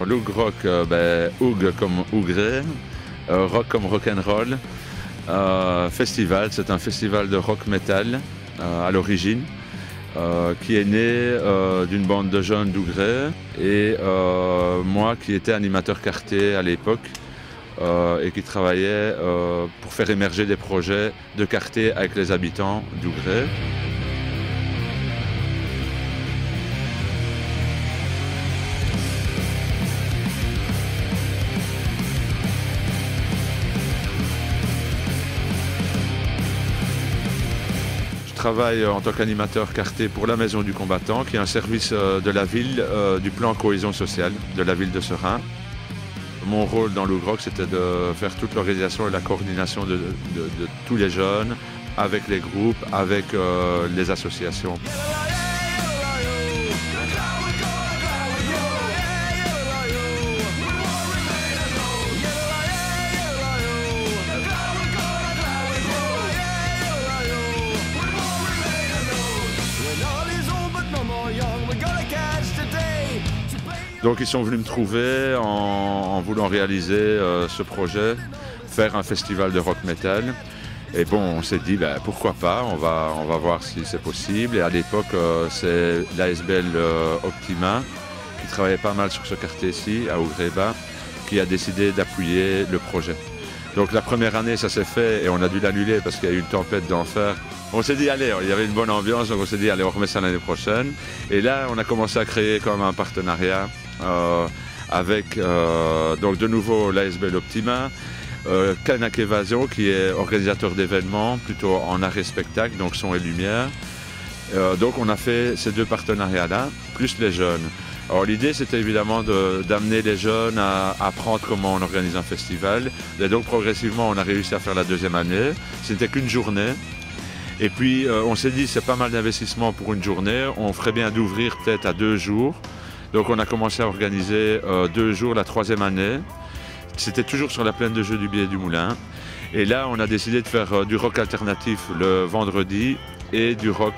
Loug Rock, Oug comme Ougré, rock comme rock'n'roll. Festival, c'est un festival de rock metal à l'origine, qui est né d'une bande de jeunes d'Ougré et moi qui étais animateur quartier à l'époque et qui travaillait pour faire émerger des projets de quartier avec les habitants d'Ougré. Je travaille en tant qu'animateur quartier pour la Maison du Combattant, qui est un service de la ville du plan cohésion sociale de la ville de Seraing. Mon rôle dans Loug Rock, c'était de faire toute l'organisation et la coordination de tous les jeunes, avec les groupes, avec les associations. Donc ils sont venus me trouver en voulant réaliser ce projet, faire un festival de rock metal. Et bon, on s'est dit pourquoi pas, on va voir si c'est possible. Et à l'époque, c'est l'ASBL Optima, qui travaillait pas mal sur ce quartier-ci, à Ougré-Bas, qui a décidé d'appuyer le projet. Donc la première année, ça s'est fait et on a dû l'annuler parce qu'il y a eu une tempête d'enfer. On s'est dit, allez, il y avait une bonne ambiance, donc on s'est dit, allez, on remet ça l'année prochaine. Et là, on a commencé à créer comme un partenariat avec donc de nouveau l'ASBL Optima, Kanak Évasion, qui est organisateur d'événements, plutôt en art et spectacle, donc son et lumière. Donc on a fait ces deux partenariats-là, plus les jeunes. Alors l'idée, c'était évidemment d'amener les jeunes à apprendre comment on organise un festival. Et donc progressivement, on a réussi à faire la deuxième année. C'était qu'une journée. Et puis on s'est dit, c'est pas mal d'investissement pour une journée. On ferait bien d'ouvrir peut-être à 2 jours. Donc on a commencé à organiser 2 jours la troisième année. C'était toujours sur la plaine de jeu du Biais du Moulin. Et là, on a décidé de faire du rock alternatif le vendredi et du rock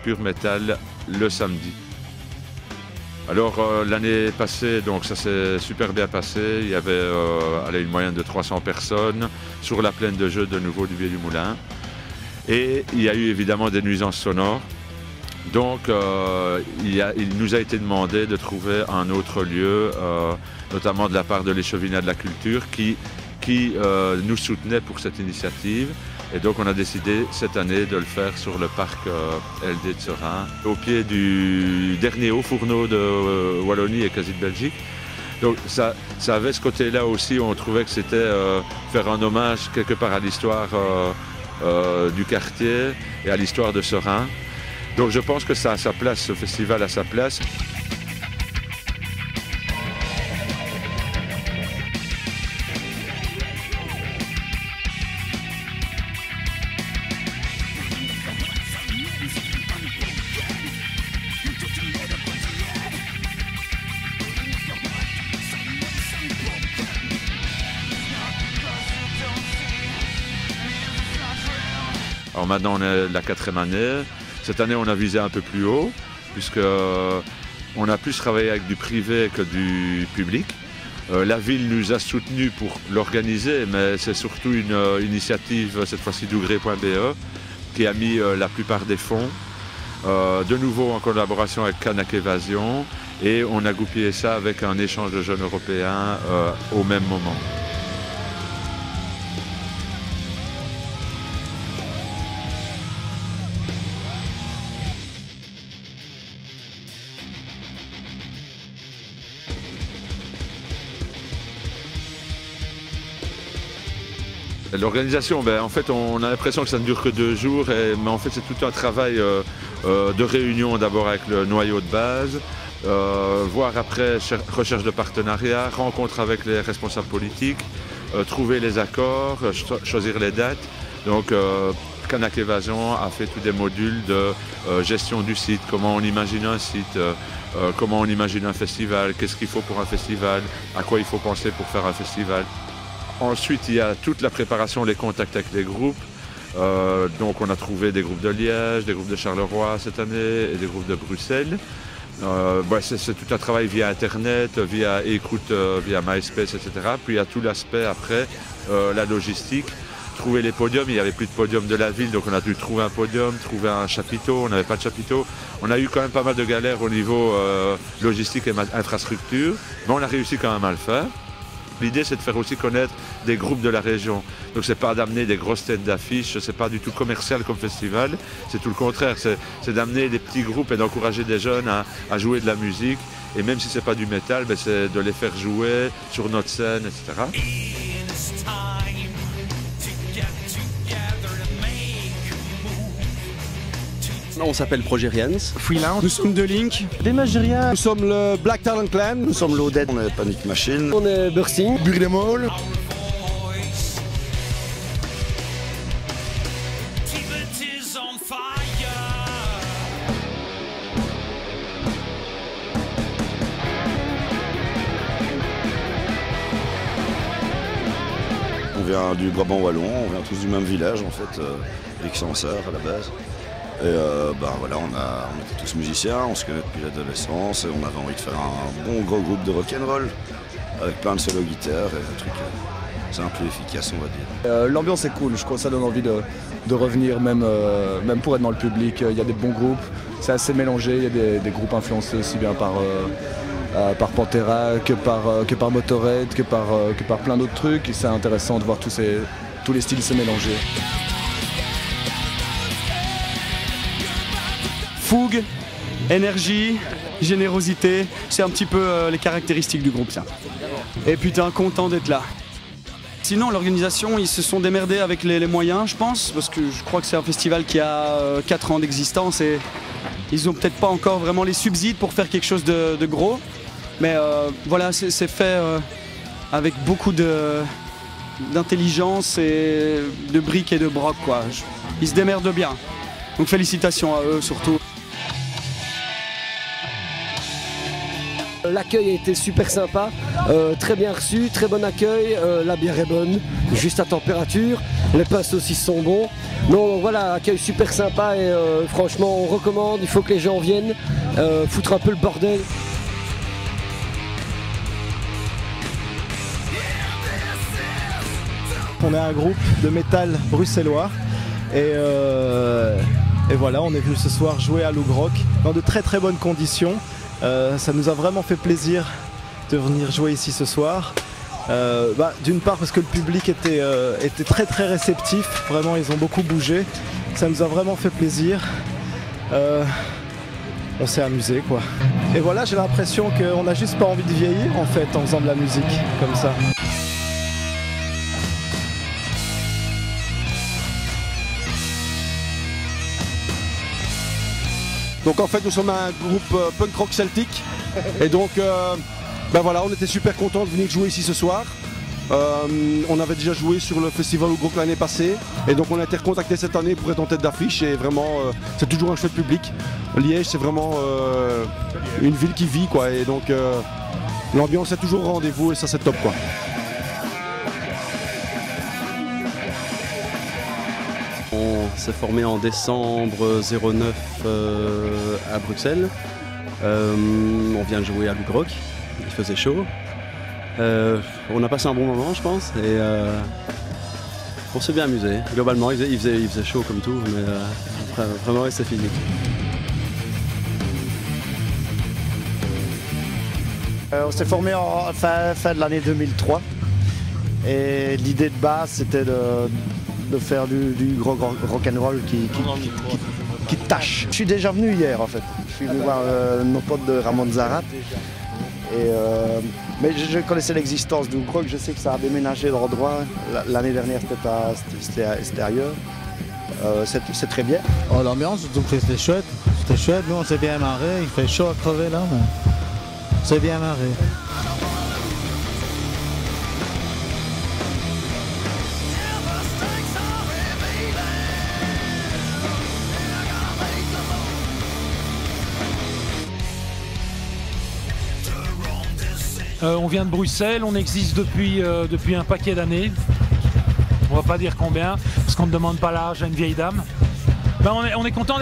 pur metal le samedi. Alors l'année passée, donc ça s'est super bien passé. Il y avait une moyenne de 300 personnes sur la plaine de jeu de nouveau du Biais du Moulin. Et il y a eu évidemment des nuisances sonores. Donc il nous a été demandé de trouver un autre lieu, notamment de la part de l'Échevinat de la Culture, qui nous soutenait pour cette initiative. Et donc on a décidé cette année de le faire sur le parc LD de Seraing, au pied du dernier haut fourneau de Wallonie et quasi de Belgique. Donc ça avait ce côté-là aussi, on trouvait que c'était faire un hommage quelque part à l'histoire du quartier et à l'histoire de Seraing. Donc je pense que ça a sa place, ce festival a sa place. Alors maintenant on est la 4e année. Cette année on a visé un peu plus haut, puisqu'on a plus travaillé avec du privé que du public. La ville nous a soutenus pour l'organiser, mais c'est surtout une initiative, cette fois-ci d'Ougré.be, qui a mis la plupart des fonds, de nouveau en collaboration avec Kanak Évasion, et on a goupillé ça avec un échange de jeunes européens au même moment. L'organisation, en fait, on a l'impression que ça ne dure que 2 jours, mais en fait, c'est tout un travail de réunion d'abord avec le noyau de base, voire après recherche de partenariat, rencontre avec les responsables politiques, trouver les accords, choisir les dates. Donc, Kanak Évasion a fait tous des modules de gestion du site, comment on imagine un site, comment on imagine un festival, qu'est-ce qu'il faut pour un festival, à quoi il faut penser pour faire un festival. Ensuite, il y a toute la préparation, les contacts avec les groupes. Donc on a trouvé des groupes de Liège, des groupes de Charleroi cette année et des groupes de Bruxelles. C'est tout un travail via Internet, via écoute, via MySpace, etc. Puis il y a tout l'aspect après, la logistique. Trouver les podiums, il n'y avait plus de podium de la ville, donc on a dû trouver un podium, trouver un chapiteau, on n'avait pas de chapiteau. On a eu quand même pas mal de galères au niveau logistique et infrastructure, mais on a réussi quand même à le faire. L'idée, c'est de faire aussi connaître des groupes de la région. Donc c'est pas d'amener des grosses têtes d'affiches, c'est pas du tout commercial comme festival, c'est tout le contraire, c'est d'amener des petits groupes et d'encourager des jeunes à jouer de la musique. Et même si c'est pas du métal, c'est de les faire jouer sur notre scène, etc. On s'appelle Projet Riens. Freelance. Nous sommes de Link. Des Magériens. Nous sommes le Black Talent Clan. Nous sommes l'Odette. On est Panic Machine. On est Bursing. Burgdemol. On vient du Brabant Wallon, on vient tous du même village en fait, Vixenseur à la base. Et voilà, on était tous musiciens, on se connaît depuis l'adolescence et on avait envie de faire un bon gros groupe de rock'n'roll avec plein de solo guitares et un truc simple et efficace, on va dire. L'ambiance est cool, je crois que ça donne envie de revenir même pour être dans le public. Il y a des bons groupes, c'est assez mélangé, il y a des groupes influencés aussi bien par Pantera que par Motorhead, que par plein d'autres trucs. Et c'est intéressant de voir tous les styles se mélanger. Fougue, énergie, générosité, c'est un petit peu les caractéristiques du groupe ça. Et putain, content d'être là. Sinon l'organisation, ils se sont démerdés avec les moyens je pense, parce que je crois que c'est un festival qui a 4 ans d'existence et ils ont peut-être pas encore vraiment les subsides pour faire quelque chose de gros. Mais voilà, c'est fait avec beaucoup d'intelligence et de briques et de broc quoi. Ils se démerdent bien. Donc félicitations à eux surtout. L'accueil a été super sympa, très bien reçu, très bon accueil, la bière est bonne, juste à température, les passes aussi sont bons. Donc voilà, accueil super sympa et franchement on recommande, il faut que les gens viennent, foutre un peu le bordel. On est un groupe de métal bruxellois et voilà, on est venu ce soir jouer à Lougrock dans de très très bonnes conditions. Ça nous a vraiment fait plaisir de venir jouer ici ce soir. D'une part parce que le public était très très réceptif, vraiment ils ont beaucoup bougé. Ça nous a vraiment fait plaisir. On s'est amusé quoi. Et voilà, j'ai l'impression qu'on n'a juste pas envie de vieillir en fait en faisant de la musique comme ça. Donc en fait nous sommes un groupe punk rock celtique et donc voilà, on était super contents de venir jouer ici ce soir. On avait déjà joué sur le festival Lougrock l'année passée et donc on a été recontacté cette année pour être en tête d'affiche et vraiment c'est toujours un chouette public. Liège c'est vraiment une ville qui vit quoi et donc l'ambiance est toujours au rendez-vous et ça c'est top quoi. On s'est formé en décembre 09 à Bruxelles. On vient de jouer à Lougrock, il faisait chaud. On a passé un bon moment je pense et on s'est bien amusé. Globalement il faisait chaud comme tout mais vraiment c'est fini. On s'est formé en fin de l'année 2003 et l'idée de base c'était de faire du gros rock'n'roll qui tâche. Je suis déjà venu hier en fait. Je suis venu voir nos potes de Ramon Zarat. Mais je connaissais l'existence du Lougrock, je sais que ça a déménagé d'endroit. L'année dernière c'était ailleurs. C'est très bien. Oh, l'ambiance, je trouve que c'était chouette. C'était chouette, nous on s'est bien marré. Il fait chaud à crever là, mais on s'est bien marré. On vient de Bruxelles, on existe depuis un paquet d'années. On va pas dire combien, parce qu'on ne demande pas l'âge à une vieille dame. Bah, on est content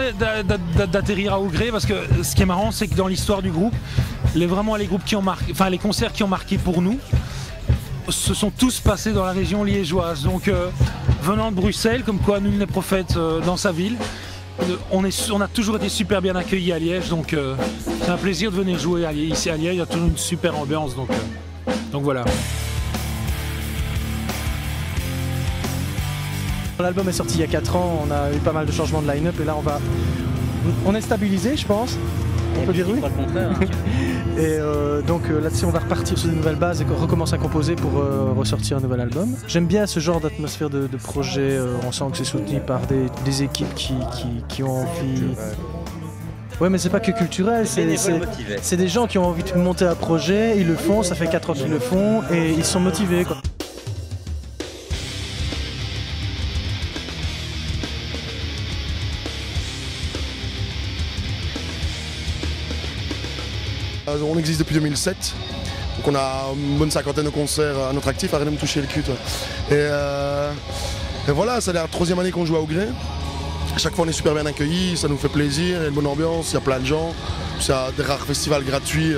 d'atterrir à Ougré parce que ce qui est marrant, c'est que dans l'histoire du groupe, les groupes qui ont marqué, enfin les concerts qui ont marqué pour nous, se sont tous passés dans la région liégeoise. Donc venant de Bruxelles, comme quoi nul n'est prophète dans sa ville, on a toujours été super bien accueillis à Liège, donc c'est un plaisir de venir jouer ici à Liège. Il y a toujours une super ambiance, donc voilà. L'album est sorti il y a 4 ans, on a eu pas mal de changements de line-up et là on est stabilisé, je pense. On peut dire oui. Et donc là-dessus on va repartir sur de nouvelles bases et recommencer à composer pour ressortir un nouvel album. J'aime bien ce genre d'atmosphère de projet, on sent que c'est soutenu par des équipes qui ont envie... Ouais, mais c'est pas que culturel, c'est des gens qui ont envie de monter un projet, ils le font, ça fait 4 ans qu'ils le font et ils sont motivés, quoi. On existe depuis 2007, donc on a une bonne cinquantaine de concerts à notre actif, arrêtez de me toucher le cul toi. Et voilà, c'est la 3e année qu'on joue à Ougré. À chaque fois on est super bien accueillis, ça nous fait plaisir, il y a une bonne ambiance, il y a plein de gens. Il y a des rares festivals gratuits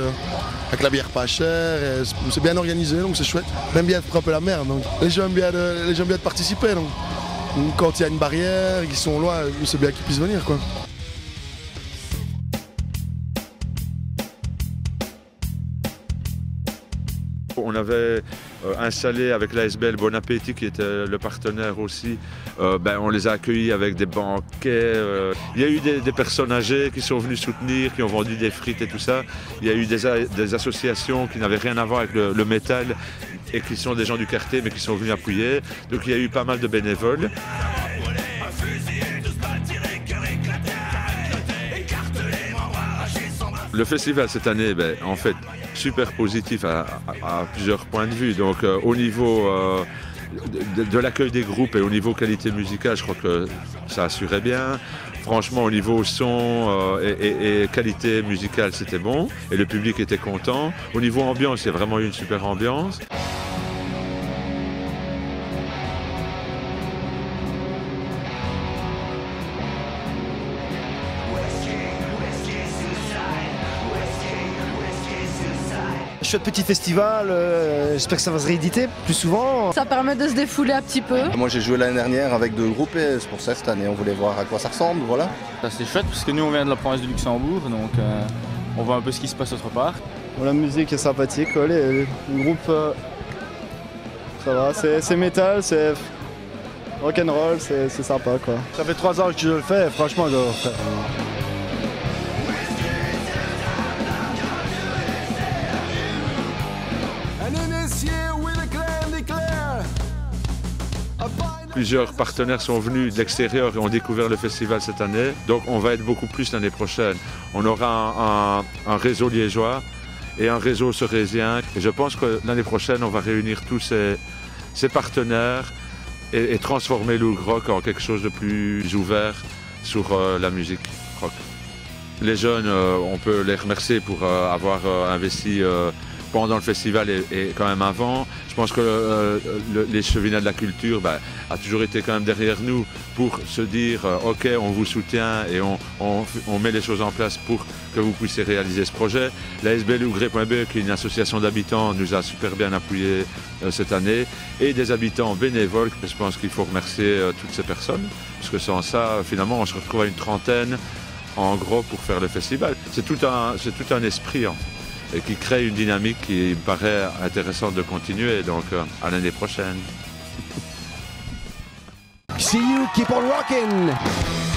avec la bière pas chère, c'est bien organisé donc c'est chouette. On aime bien être un peu la merde, donc les gens aiment bien de participer. Donc quand il y a une barrière, qu'ils sont loin, c'est bien qu'ils puissent venir quoi. On avait installé avec l'ASBL Bon Appétit qui était le partenaire aussi, on les a accueillis avec des banquets. Il y a eu des personnes âgées qui sont venues soutenir, qui ont vendu des frites et tout ça. Il y a eu des associations qui n'avaient rien à voir avec le métal et qui sont des gens du quartier mais qui sont venus appuyer. Donc il y a eu pas mal de bénévoles. Le festival cette année, en fait, super positif à plusieurs points de vue. Donc au niveau de l'accueil des groupes et au niveau qualité musicale, je crois que ça assurait bien. Franchement, au niveau son et qualité musicale, c'était bon. Et le public était content. Au niveau ambiance, il y a vraiment eu une super ambiance. Chouette petit festival, j'espère que ça va se rééditer plus souvent. Ça permet de se défouler un petit peu. Moi j'ai joué l'année dernière avec 2 groupes et c'est pour ça cette année on voulait voir à quoi ça ressemble, voilà. C'est chouette parce que nous on vient de la province du Luxembourg donc on voit un peu ce qui se passe autre part. Bon, la musique est sympathique, le groupe ça va, c'est métal, c'est rock'n'roll, c'est sympa quoi. Ça fait 3 ans que je le fais et franchement je le refais. Plusieurs partenaires sont venus de l'extérieur et ont découvert le festival cette année. Donc on va être beaucoup plus l'année prochaine. On aura un réseau liégeois et un réseau sorésien. Et je pense que l'année prochaine, on va réunir tous ces partenaires et transformer Loug Rock en quelque chose de plus ouvert sur la musique rock. Les jeunes, on peut les remercier pour avoir investi pendant le festival et quand même avant. Je pense que les Chevillards de la culture a toujours été quand même derrière nous pour se dire ok, on vous soutient et on met les choses en place pour que vous puissiez réaliser ce projet. La SBL Ougré.be, qui est une association d'habitants, nous a super bien appuyé cette année, et des habitants bénévoles. Je pense qu'il faut remercier toutes ces personnes, parce que sans ça, finalement, on se retrouve à une trentaine en gros pour faire le festival. C'est tout un esprit en fait, et qui crée une dynamique qui me paraît intéressante de continuer, donc à l'année prochaine. See you, keep on rocking!